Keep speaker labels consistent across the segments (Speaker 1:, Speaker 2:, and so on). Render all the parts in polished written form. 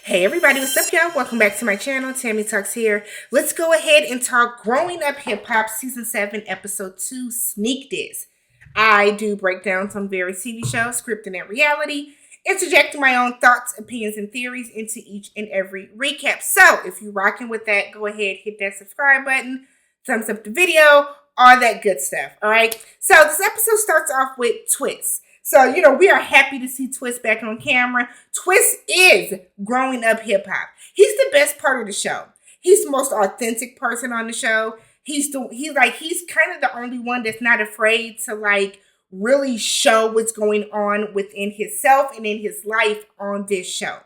Speaker 1: Hey everybody, what's up y'all? Welcome back to my channel, TammyTalks here. Let's go ahead and talk Growing Up Hip Hop Season 7, Episode 2, Sneak This. I do break down some various TV shows, scripted and reality, interjecting my own thoughts, opinions, and theories into each and every recap. So, if you're rocking with that, go ahead, hit that subscribe button, thumbs up the video, all that good stuff, alright? So, this episode starts off with twists. So, we are happy to see Twist back on camera. Twist is growing up hip hop. He's the best part of the show. He's the most authentic person on the show. He's kind of the only one that's not afraid to really show what's going on within himself and in his life on this show.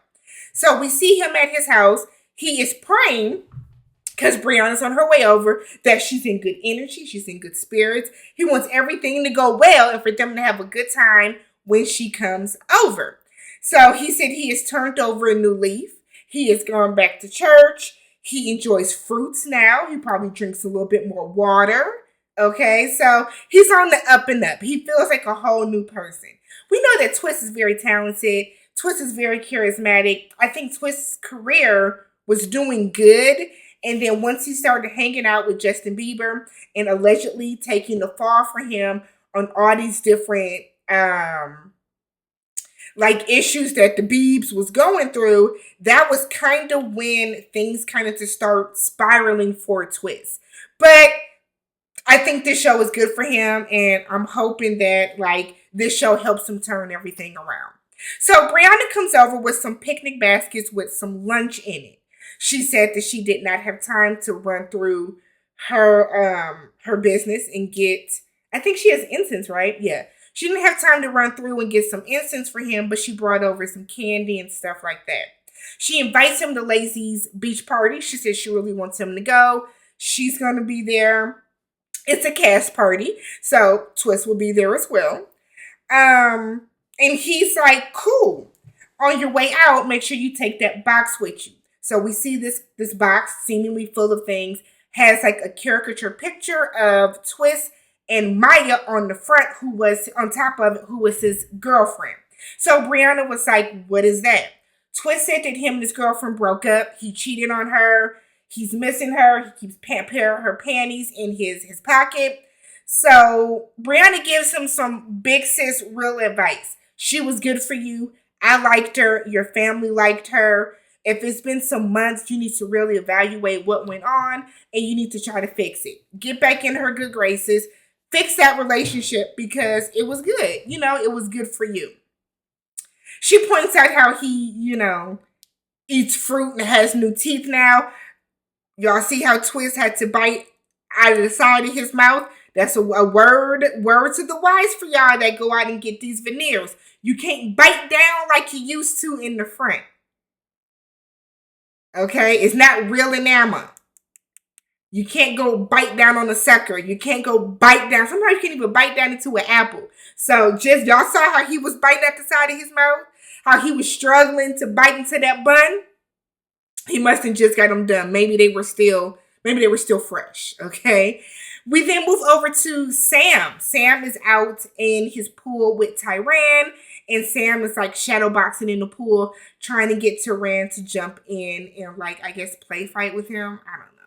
Speaker 1: So we see him at his house. He is praying, because Brianna's on her way over, that she's in good energy, she's in good spirits. He wants everything to go well and for them to have a good time when she comes over. So he said he has turned over a new leaf. He is going back to church. He enjoys fruits now. He probably drinks a little bit more water. Okay, so he's on the up and up. He feels like a whole new person. We know that Twist is very talented. Twist is very charismatic. I think Twist's career was doing good. And then once he started hanging out with Justin Bieber and allegedly taking the fall for him on all these different issues that the Biebs was going through, that was kind of when things kind of just start spiraling for Twist. But I think this show is good for him, and I'm hoping that this show helps him turn everything around. So Brianna comes over with some picnic baskets with some lunch in it. She said that she did not have time to run through her business and get, I think she has incense, right? Yeah. She didn't have time to run through and get some incense for him, but she brought over some candy and stuff like that. She invites him to Lazy's beach party. She says she really wants him to go. She's going to be there. It's a cast party, so Twist will be there as well. And he's like, cool. On your way out, make sure you take that box with you. So we see this box, seemingly full of things, has a caricature picture of Twist and Maya on the front, who was on top of it, who was his girlfriend. So Brianna was like, what is that? Twist said that him and his girlfriend broke up. He cheated on her. He's missing her. He keeps her panties in his pocket. So Brianna gives him some big sis real advice. She was good for you. I liked her. Your family liked her. If it's been some months, you need to really evaluate what went on and you need to try to fix it. Get back in her good graces. Fix that relationship because it was good. It was good for you. She points out how he, eats fruit and has new teeth now. Y'all see how Twist had to bite out of the side of his mouth? That's a word to the wise for y'all that go out and get these veneers. You can't bite down like you used to in the front. Okay, it's not real enamel. You can't go bite down on a sucker. You can't go bite down. Sometimes you can't even bite down into an apple. So just, y'all saw how he was biting at the side of his mouth? How he was struggling to bite into that bun? He must have just got them done. Maybe they were still fresh. Okay. We then move over to Sam. Sam is out in his pool with Tyran. And Sam is shadow boxing in the pool, trying to get Tyran to jump in and play fight with him. I don't know.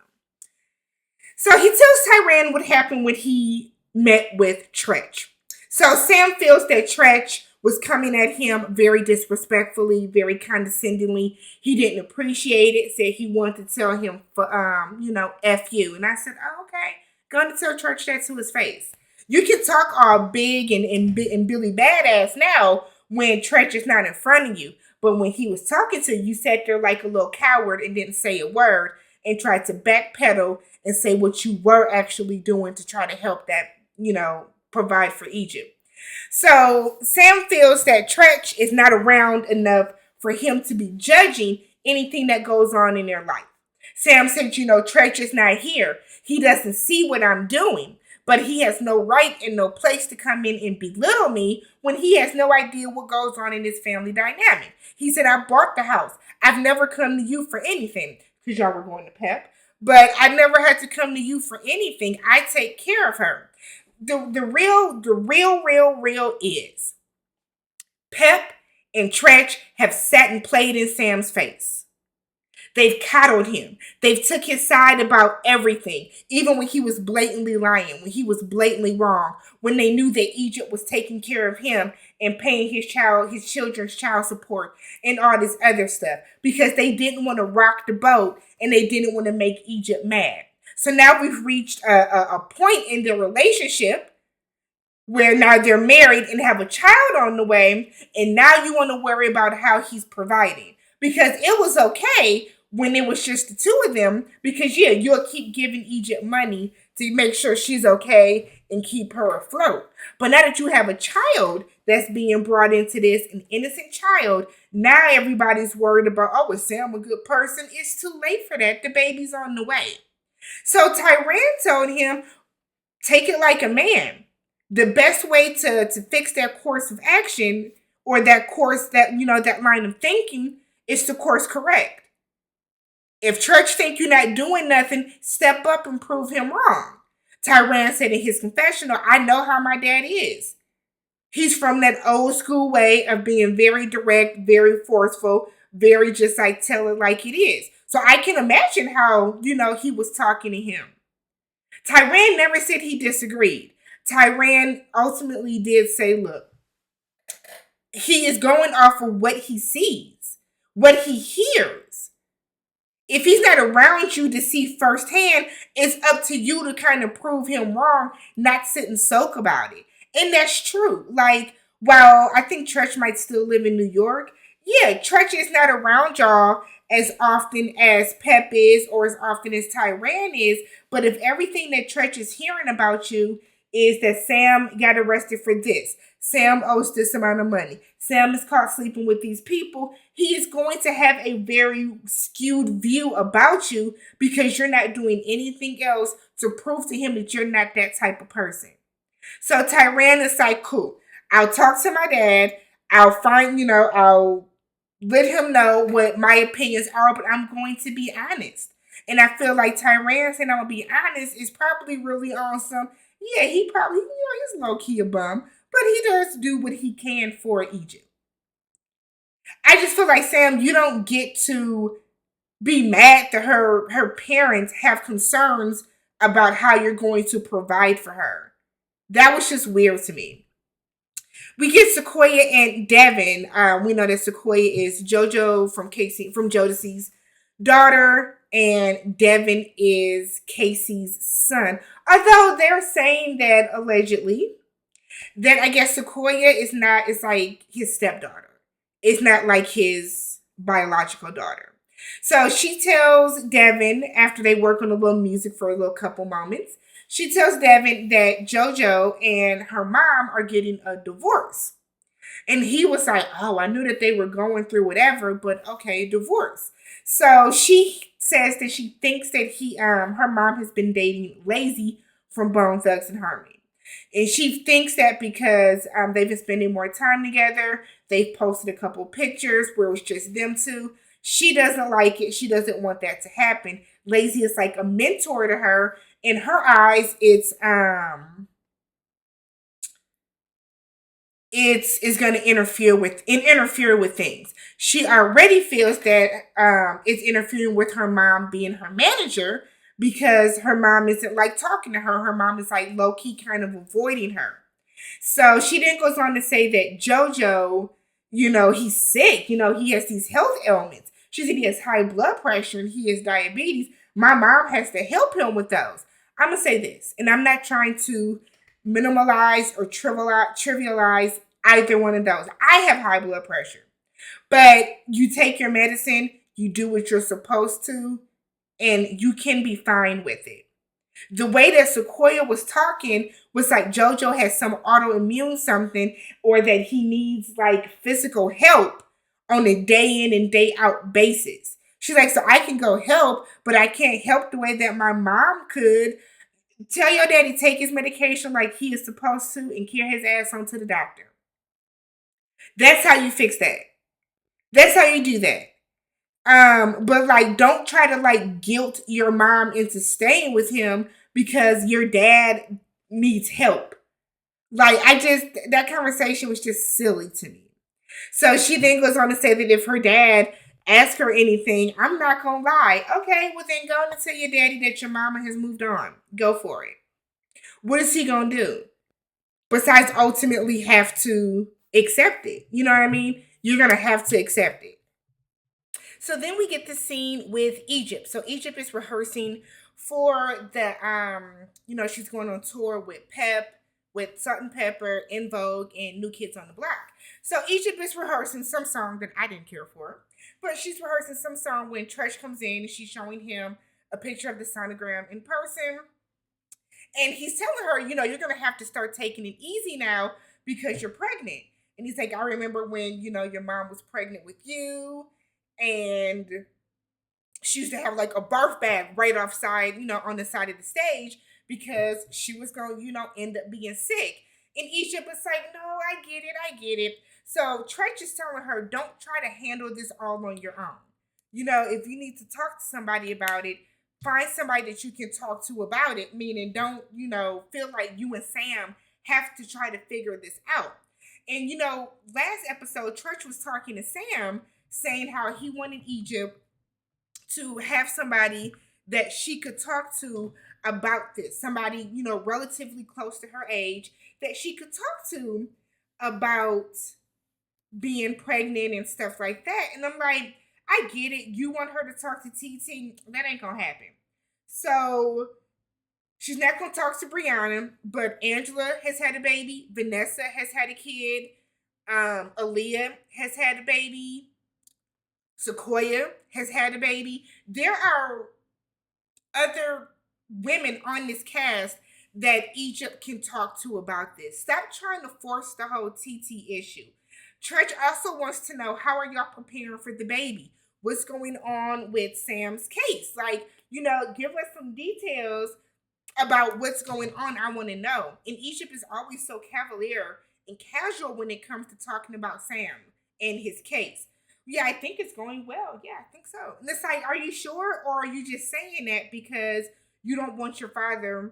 Speaker 1: So he tells Tyran what happened when he met with Treach. So Sam feels that Treach was coming at him very disrespectfully, very condescendingly. He didn't appreciate it, said he wanted to tell him for, F you. And I said, oh, okay. Going to tell Treach that to his face. You can talk all big and Billy Badass now when Treach is not in front of you. But when he was talking to you, you sat there like a little coward and didn't say a word and tried to backpedal and say what you were actually doing to try to help that, provide for Egypt. So Sam feels that Treach is not around enough for him to be judging anything that goes on in their life. Sam said, Treach is not here. He doesn't see what I'm doing. But he has no right and no place to come in and belittle me when he has no idea what goes on in this family dynamic. He said, I bought the house. I've never come to you for anything, because y'all were going to Pep. But I never had to come to you for anything. I take care of her. The real is Pep and Treach have sat and played in Sam's face. They've coddled him. They've took his side about everything, even when he was blatantly lying, when he was blatantly wrong, when they knew that Egypt was taking care of him and paying his children's child support and all this other stuff, because they didn't want to rock the boat and they didn't want to make Egypt mad. So now we've reached a point in their relationship where now they're married and have a child on the way, and now you want to worry about how he's providing. Because it was okay when it was just the two of them, because yeah, you'll keep giving Egypt money to make sure she's okay and keep her afloat. But now that you have a child that's being brought into this, an innocent child, now everybody's worried about, oh, is Sam a good person? It's too late for that. The baby's on the way. So Tyran told him, take it like a man. The best way to fix that course of action, or that course, that, that line of thinking, is to course correct. If Treach think you're not doing nothing, step up and prove him wrong. Tyran said in his confessional, I know how my dad is. He's from that old school way of being very direct, very forceful, very just like tell it like it is. So I can imagine how, he was talking to him. Tyran never said he disagreed. Tyran ultimately did say, look, he is going off of what he sees, what he hears. If he's not around you to see firsthand, it's up to you to kind of prove him wrong, not sit and soak about it. And that's true. Like, while I think Treach might still live in New York, yeah, Treach is not around y'all as often as Pep is or as often as Tyran is. But if everything that Treach is hearing about you is that Sam got arrested for this, Sam owes this amount of money, Sam is caught sleeping with these people, he is going to have a very skewed view about you because you're not doing anything else to prove to him that you're not that type of person. So Tyran is like, cool, I'll talk to my dad, I'll let him know what my opinions are, but I'm going to be honest. And I feel like Tyran saying I'm going to be honest is probably really on some, yeah, he probably, he's low-key a bum, but he does do what he can for Egypt. I just feel like, Sam, you don't get to be mad that her parents have concerns about how you're going to provide for her. That was just weird to me. We get Sequoia and Devin. We know that Sequoia is JoJo from Jodeci's daughter, and Devin is Casey's son. Although they're saying that allegedly, that I guess Sequoia is like his stepdaughter. It's not like his biological daughter. So she tells Devin, after they work on a little music for a little couple moments, she tells Devin that JoJo and her mom are getting a divorce. And he was like, oh, I knew that they were going through whatever, but okay, divorce. So she says that she thinks that her mom has been dating Lazy from Bone Thugs and Harmony. And she thinks that because they've been spending more time together, they've posted a couple pictures where it's just them two. She doesn't like it. She doesn't want that to happen. Lazy is like a mentor to her. In her eyes, it's going to interfere with things. She already feels that it's interfering with her mom being her manager, because her mom isn't like talking to her. Her mom is like low-key kind of avoiding her. So she then goes on to say that JoJo, he's sick. He has these health ailments. She said he has high blood pressure and he has diabetes. My mom has to help him with those. I'm going to say this, and I'm not trying to minimalize or trivialize either one of those. I have high blood pressure. But you take your medicine, you do what you're supposed to, and you can be fine with it. The way that Sequoia was talking was like JoJo has some autoimmune something, or that he needs like physical help on a day in and day out basis. She's like, so I can go help, but I can't help the way that my mom could. Tell your daddy take his medication like he is supposed to and carry his ass on to the doctor. That's how you fix that. That's how you do that. But like, don't try to like guilt your mom into staying with him because your dad needs help. Like, that conversation was just silly to me. So she then goes on to say that if her dad ask her anything, I'm not gonna lie. Okay, well then go and tell your daddy that your mama has moved on. Go for it. What is he gonna do? Besides ultimately have to accept it. You know what I mean? You're gonna have to accept it. So then we get the scene with Egypt. So Egypt is rehearsing for she's going on tour with Salt and Pepper, In Vogue, and New Kids on the Block. So Egypt is rehearsing some song that I didn't care for, but she's rehearsing some song when Treach comes in and she's showing him a picture of the sonogram in person. And he's telling her, you're going to have to start taking it easy now because you're pregnant. And he's like, I remember when, your mom was pregnant with you and she used to have like a birth bag right offside, on the side of the stage because she was going to, end up being sick. And Egypt was like, no, I get it. So Treach is telling her, don't try to handle this all on your own. If you need to talk to somebody about it, find somebody that you can talk to about it, meaning don't, feel like you and Sam have to try to figure this out. And, last episode, Treach was talking to Sam saying how he wanted Egypt to have somebody that she could talk to about this. Somebody, relatively close to her age that she could talk to about being pregnant and stuff like that. And I'm like, I get it. You want her to talk to TT. That ain't going to happen. So she's not going to talk to Brianna, but Angela has had a baby. Vanessa has had a kid. Aaliyah has had a baby. Sequoia has had a baby. There are other women on this cast that Egypt can talk to about this. Stop trying to force the whole TT issue. Treach also wants to know, how are y'all preparing for the baby? What's going on with Sam's case? Like, give us some details about what's going on. I want to know. And Egypt is always so cavalier and casual when it comes to talking about Sam and his case. Yeah, I think it's going well. Yeah, I think so. And it's like, are you sure? Or are you just saying that because you don't want your father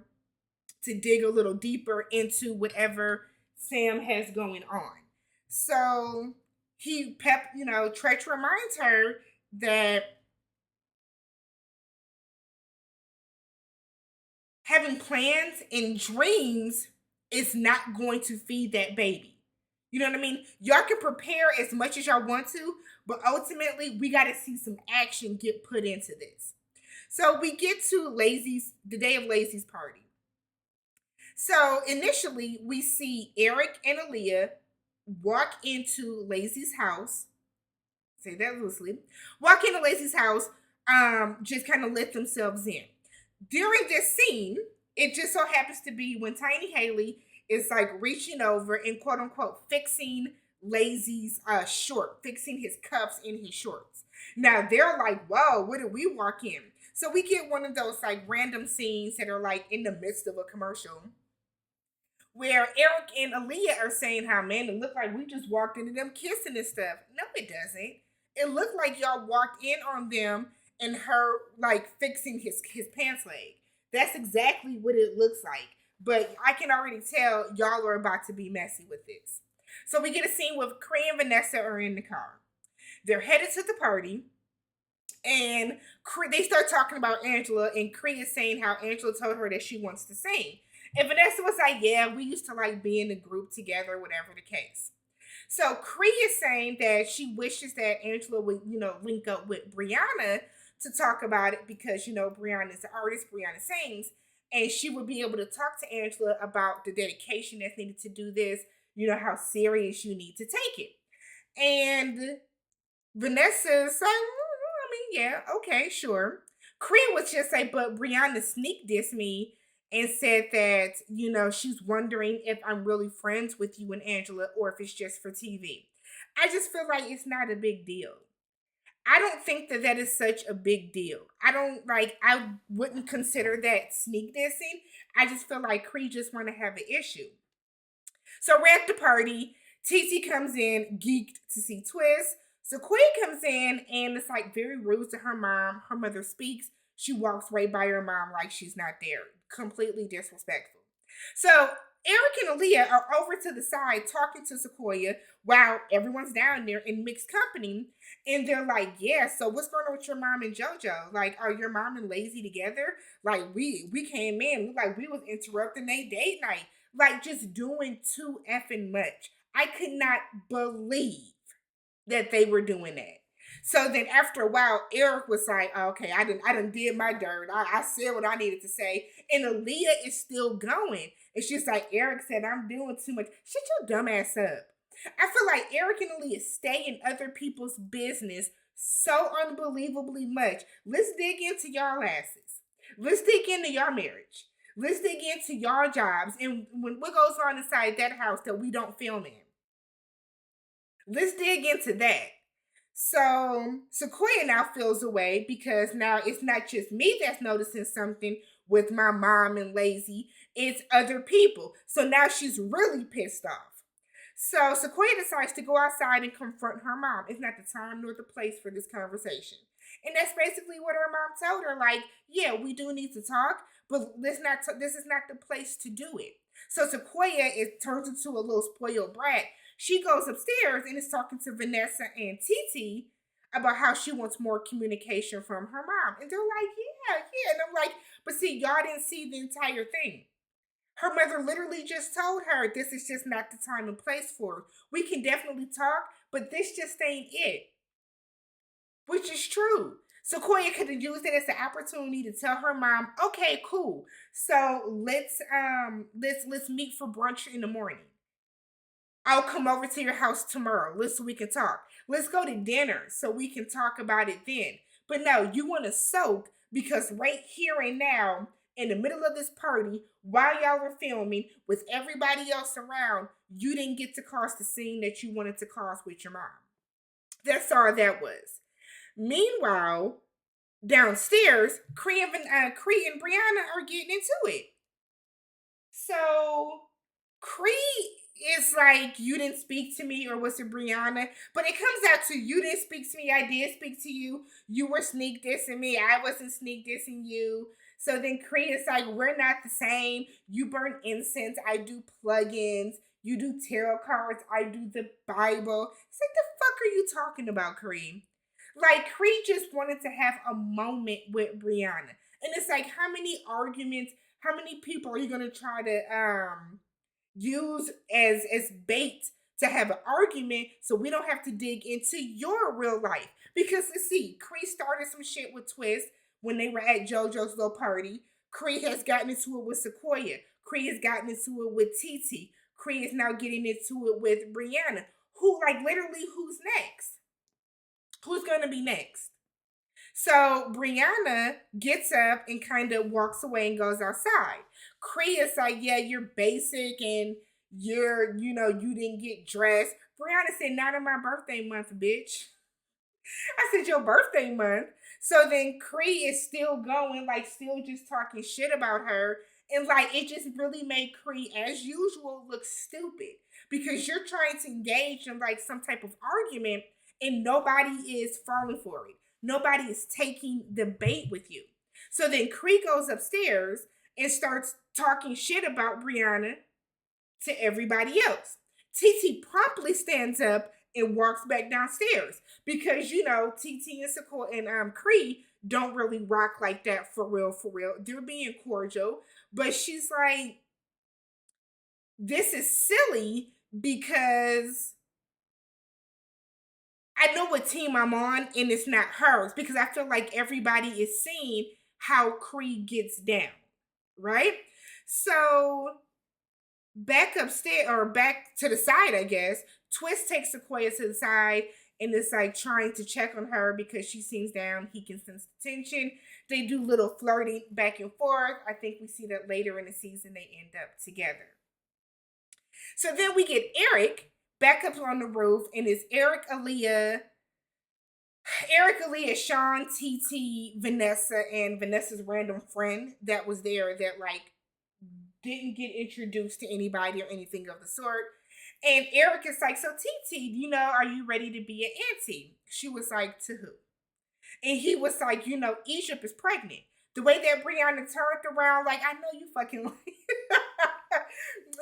Speaker 1: to dig a little deeper into whatever Sam has going on? So Treach reminds her that having plans and dreams is not going to feed that baby. You know what I mean? Y'all can prepare as much as y'all want to, but ultimately we got to see some action get put into this. So we get to the day of Lazy's party. So initially we see Eric and Aaliyah walk into Lazy's house. Say that loosely. Walk into Lazy's house, just kind of let themselves in. During this scene, it just so happens to be when Tiny Haley is like reaching over and quote unquote fixing Lazy's fixing his cuffs in his shorts. Now they're like, whoa, what did we walk in? So we get one of those like random scenes that are like in the midst of a commercial where Eric and Aaliyah are saying how, man, it looked like we just walked into them kissing and stuff. No, it doesn't. It looked like y'all walked in on them and her like fixing his pants leg. That's exactly what it looks like. But I can already tell y'all are about to be messy with this. So we get a scene with Cree and Vanessa are in the car. They're headed to the party. And they start talking about Angela. And Cree is saying how Angela told her that she wants to sing. And Vanessa was like, yeah, we used to like be in a group together, whatever the case. So Cree is saying that she wishes that Angela would, link up with Brianna to talk about it because, Brianna is the artist, Brianna sings. And she would be able to talk to Angela about the dedication that's needed to do this, how serious you need to take it. And Vanessa's like, yeah, okay, sure. Cree was just like, but Brianna sneak dissed me and said that, she's wondering if I'm really friends with you and Angela or if it's just for TV. I just feel like it's not a big deal. I don't think that is such a big deal. I wouldn't consider that sneak dissing. I just feel like Cree just want to have an issue. So we're at the party. TT comes in, geeked to see Twist. Sequoia comes in and it's like very rude to her mom. Her mother speaks. She walks right by her mom like she's not there. Completely disrespectful. So Eric and Aaliyah are over to the side talking to Sequoia while everyone's down there in mixed company. And they're like, yeah, so what's going on with your mom and JoJo? Like, are your mom and Lazy together? Like, we came in, like we was interrupting their date night. Like, just doing too effing much. I could not believe that they were doing that. So then after a while, Eric was like, oh, okay, I done did my dirt. I said what I needed to say. And Aaliyah is still going. It's just like Eric said, I'm doing too much. Shut your dumb ass up. I feel like Eric and Aaliyah stay in other people's business so unbelievably much. Let's dig into y'all asses. Let's dig into y'all marriage. Let's dig into y'all jobs and what goes on inside that house that we don't film in. Let's dig into that. So Sequoia now feels away because now it's not just me that's noticing something with my mom and Lazy, it's other people. So now she's really pissed off. So Sequoia decides to go outside and confront her mom. It's not the time nor the place for this conversation. And that's basically what her mom told her. Like, yeah, we do need to talk, but this is not the place to do it. So Sequoia turns into a little spoiled brat. She goes upstairs and is talking to Vanessa and Titi about how she wants more communication from her mom. And they're like, yeah. And I'm like, but see, y'all didn't see the entire thing. Her mother literally just told her this is just not the time and place for it. We can definitely talk, but this just ain't it. Which is true. Sequoia could have used it as an opportunity to tell her mom, okay, cool. So let's meet for brunch in the morning. I'll come over to your house tomorrow. So we can talk. Let's go to dinner so we can talk about it then. But no, you want to soak because right here and now, in the middle of this party, while y'all were filming with everybody else around, you didn't get to cause the scene that you wanted to cause with your mom. That's all that was. Meanwhile, downstairs, Cree and Brianna are getting into it. So Cree is like, you didn't speak to me, or was it Brianna? But it comes out to you didn't speak to me, I did speak to you. You were sneak dissing me, I wasn't sneak dissing you. So then Cree is like, we're not the same. You burn incense, I do plugins. You do tarot cards, I do the Bible. It's like, the fuck are you talking about, Cree? Like, Cree just wanted to have a moment with Brianna. And it's like, how many arguments, how many people are you gonna try to use as bait to have an argument so we don't have to dig into your real life? Because let's see, Cree started some shit with Twist when they were at JoJo's little party. Cree has gotten into it with Sequoia. Cree has gotten into it with Titi. Cree is now getting into it with Brianna. Who, like, literally, who's next? Who's gonna be next? So Brianna gets up and kind of walks away and goes outside. Cree is like, yeah, you're basic and you didn't get dressed. Brianna said, not in my birthday month, bitch. I said, your birthday month. So then Cree is still going, like, still just talking shit about her. And, like, it just really made Cree, as usual, look stupid. Because you're trying to engage in, like, some type of argument and nobody is falling for it. Nobody is taking the bait with you. So then Cree goes upstairs and starts talking shit about Brianna to everybody else. Titi promptly stands up and walks back downstairs because Titi and Sequoia and Cree don't really rock like that for real. They're being cordial, but she's like, this is silly because I know what team I'm on and it's not hers, because I feel like everybody is seeing how Cree gets down, right? So back upstairs, or back to the side, I guess, Twist takes Sequoia to the side and is like trying to check on her because she seems down. He can sense the tension. They do little flirting back and forth. I think we see that later in the season they end up together. So then we get Eric back up on the roof, and it's Aaliyah, Sean, TT, Vanessa, and Vanessa's random friend that was there that, like, didn't get introduced to anybody or anything of the sort. And Eric is like, so TT, are you ready to be an auntie? She was like, to who? And he was like, Egypt is pregnant. The way that Brianna turned around, like, I know you fucking like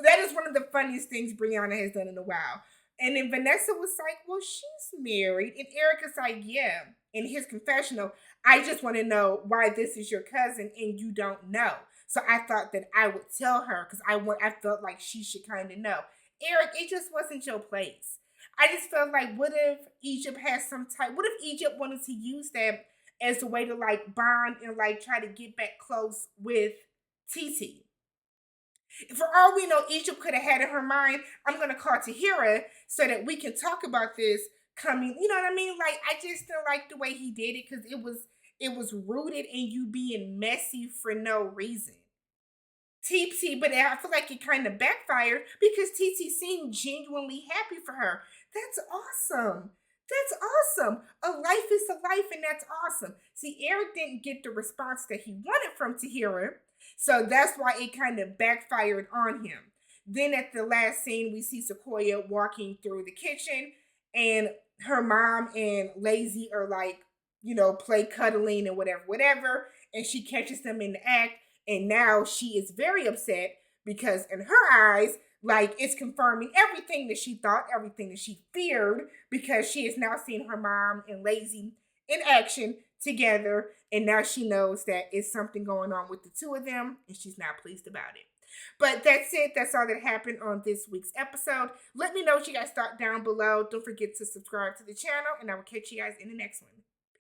Speaker 1: That is one of the funniest things Brianna has done in a while. And then Vanessa was like, well, she's married. And Erica's like, yeah. In his confessional, I just want to know why this is your cousin and you don't know. So I thought that I would tell her because I felt like she should kind of know. Eric, it just wasn't your place. I just felt like, what if Egypt has some type? What if Egypt wanted to use that as a way to like bond and like try to get back close with Titi? For all we know, Egypt could have had in her mind, I'm gonna call Tahira so that we can talk about this coming. You know what I mean? Like I just didn't like the way he did it because it was rooted in you being messy for no reason. TT, but I feel like it kind of backfired because TT seemed genuinely happy for her. That's awesome. That's awesome. A life is a life, and that's awesome. See, Eric didn't get the response that he wanted from Tahira, so that's why it kind of backfired on him. Then at the last scene, we see Sequoia walking through the kitchen, and her mom and Lazy are like, play cuddling and whatever, whatever, and she catches them in the act and now she is very upset because in her eyes, like it's confirming everything that she thought, everything that she feared, because she has now seen her mom and Lazy in action together. And now she knows that it's something going on with the two of them, and she's not pleased about it. But that's it. That's all that happened on this week's episode. Let me know what you guys thought down below. Don't forget to subscribe to the channel, and I will catch you guys in the next one.